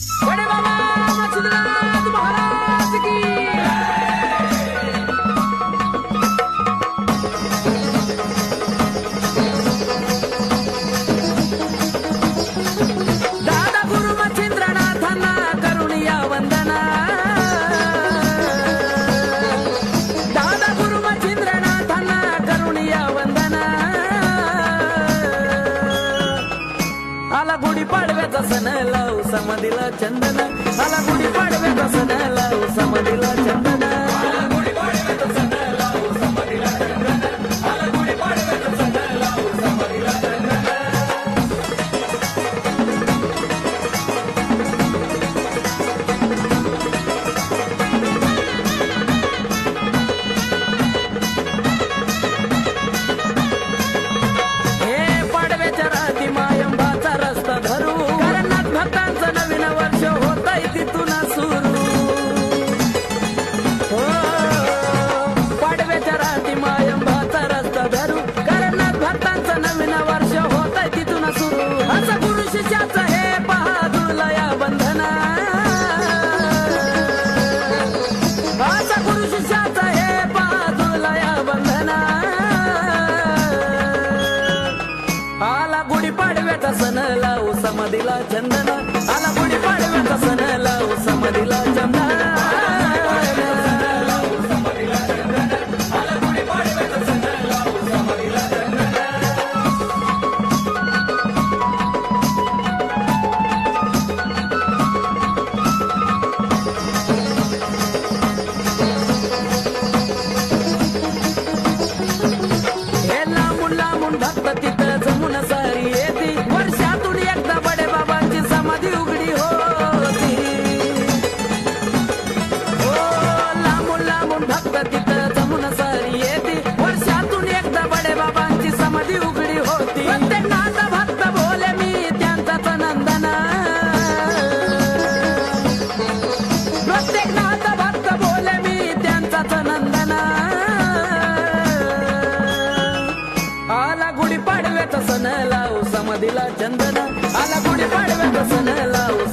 बड़े बाबा मच्छिंद्रनाथ महाराज की दादा गुरु मच्छिंद्रनाथांना करुणिया वंदना दादा गुरु मच्छिंद्रनाथांना करुणिया वंदना आला गुढी पाडव्याचा सण लावू समाधीला चंदन आला गुढी पाडव्याचा सण लावू समाधीला चंदन आला गुढी पाडव्याचा सण लावू समाधीला चंदन आला गुढी पाडव्याचा सण लावू समाधीला चंदन हे पाडव्याच्या राती मायंबाचा रस्ता धरू करणात भक्तांचं नवीन वर्ष होतंय तिथून सुरू हो पाडव्याच्या राती मायंबाचा रस्ता धरू करणात भक्तांचं नवीन वर्ष होतंय तिथून सुरू असं गुरु शिष्याचं हे पहा दुर्लया बंधना असं गुरु शिष्याचं हे पहा दुर्लया बंधना आला गुढी पाडव्याचा सण लावू समाधीला चंदन आला गुढी पाडव्याचा सण लावू समाधीला चंदन आला गुढी पाडव्याचा सण लावू समाधीला चंदन हे लांबून लांबून भक्त तिथं जमून सारी येते वर्षातून एकदा बडे बाबांची समाधी उघडी होती हो लांबून लांबून भक्त तिथं जमून सारी येते वर्षातून एकदा बडे बाबांची समाधी उघडी होती प्रत्येक नाथा भक्त बोले मी त्यांचाच नंदना प्रत्येक नाथ भक्त बोले मी त्यांचाच नंदना आला गुढी पाडव्याचा सण लावू समाधीला चंदन आला गुढी पाडव्याचा सण लावू